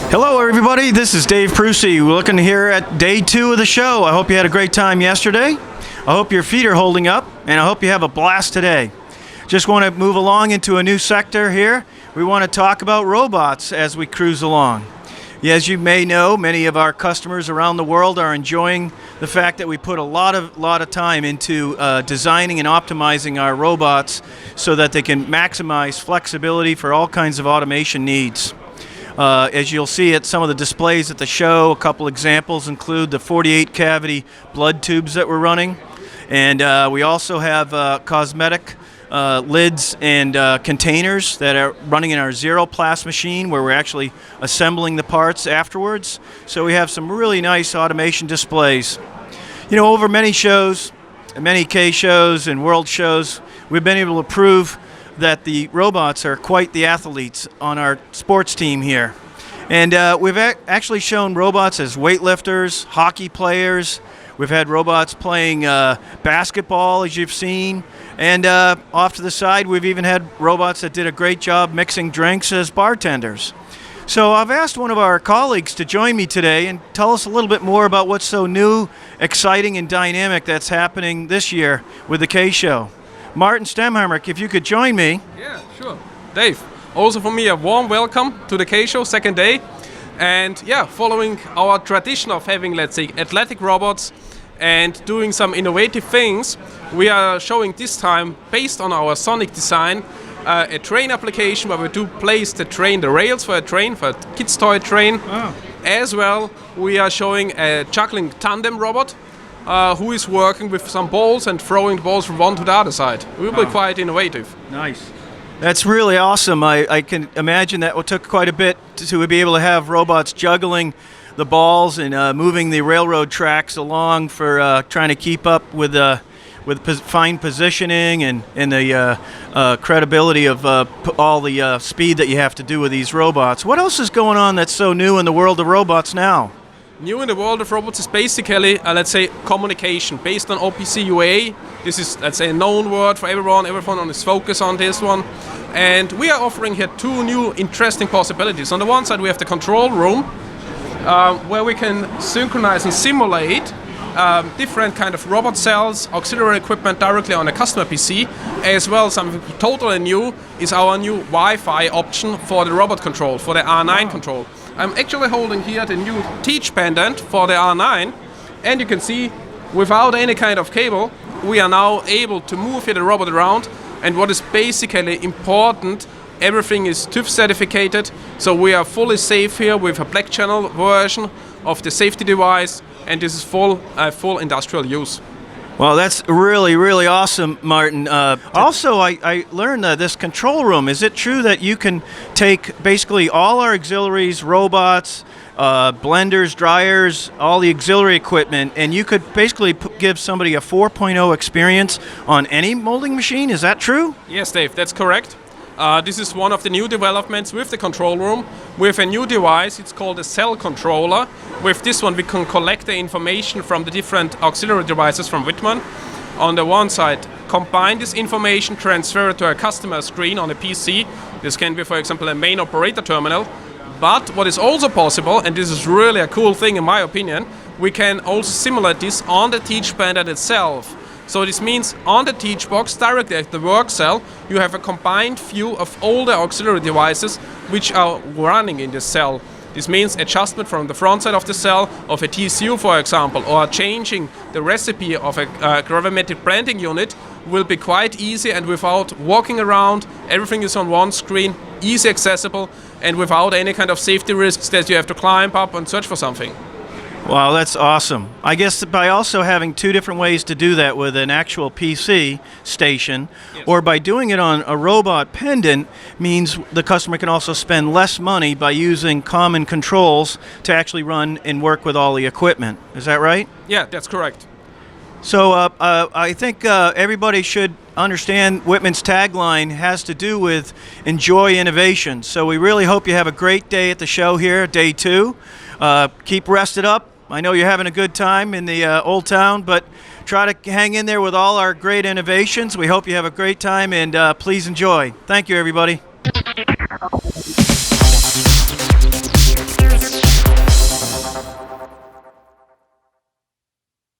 Hello everybody, this is 𝗙cie𝗹𝗹ecie. We're looking here at day 2 of the show. I hope you had a great time yesterday. I hope your feet are holding up, and I hope you have a blast today. Just want to move along into a new sector here. We want to talk about robots as we cruise along. As you may know, many of our customers around the world are enjoying the fact that we put a lot of time into designing and optimizing our robots so that they can maximize flexibility for all kinds of automation needs. As you'll see at some of the displays at the show, a couple examples include the 48 cavity blood tubes that we're running, and we also have cosmetic lids and containers that are running in our ZeroPlast machine, where we're actually assembling the parts afterwards. So we have some really nice automation displays. You know, over many shows, many K shows and world shows, we've been able to prove that the robots are quite the athletes on our sports team here. And we've actually shown robots as weightlifters, hockey players. We've had robots playing basketball, as you've seen. And off to the side, we've even had robots that did a great job mixing drinks as bartenders. So I've asked one of our colleagues to join me today and tell us a little bit more about what's so new, exciting, and dynamic that's happening this year with the K Show. Martin Stemhammer, if you could join me. Yeah, sure. Dave, also for me a warm welcome to the K Show, second day. And yeah, following our tradition of having, let's say, athletic robots and doing some innovative things, we are showing this time, based on our Sonic design, a train application where we do place the rails for a train, for a kid's toy train. Oh. As well, we are showing a juggling tandem robot who is working with some balls and throwing the balls from one to the other side. It will be quite innovative. Nice. That's really awesome. I can imagine that took quite a bit to be able to have robots juggling the balls and moving the railroad tracks along for trying to keep up with fine positioning and the credibility of all the speed that you have to do with these robots. What else is going on that's so new in the world of robots now? New in the world of robots is basically, let's say, communication based on OPC UA. This is, let's say, a known word for everyone. Everyone is focused on this one. And we are offering here 2 new interesting possibilities. On the one side, we have the control room, where we can synchronize and simulate different kind of robot cells, auxiliary equipment directly on a customer PC, as well. Something totally new is our new Wi-Fi option for the robot control, for the R9 control. I'm actually holding here the new teach pendant for the R9, and you can see without any kind of cable we are now able to move the robot around. And what is basically important, everything is TÜV certificated, so we are fully safe here with a black channel version of the safety device, and this is full industrial use. Well, that's really, really awesome, Martin. Also, I learned this control room. Is it true that you can take basically all our auxiliaries, robots, blenders, dryers, all the auxiliary equipment, and you could basically give somebody a 4.0 experience on any molding machine? Is that true? Yes, Dave, that's correct. This is one of the new developments with the control room. We have a new device, it's called a cell controller. With this one we can collect the information from the different auxiliary devices from WITTMANN. On the one side, combine this information, transfer it to a customer screen on a PC. This can be, for example, a main operator terminal. But what is also possible, and this is really a cool thing in my opinion, we can also simulate this on the teach pendant itself. So this means on the teach box, directly at the work cell, you have a combined view of all the auxiliary devices which are running in this cell. This means adjustment from the front side of the cell of a TCU, for example, or changing the recipe of a gravimetric blending unit will be quite easy, and without walking around. Everything is on one screen, easy accessible, and without any kind of safety risks that you have to climb up and search for something. Wow, that's awesome. I guess by also having 2 different ways to do that with an actual PC station, yes, or by doing it on a robot pendant, means the customer can also spend less money by using common controls to actually run and work with all the equipment. Is that right? Yeah, that's correct. So I think everybody should understand WITTMANN's tagline has to do with enjoy innovation. So we really hope you have a great day at the show here, day 2. Keep rested up. I know you're having a good time in the old town, but try to hang in there with all our great innovations. We hope you have a great time, and please enjoy. Thank you, everybody.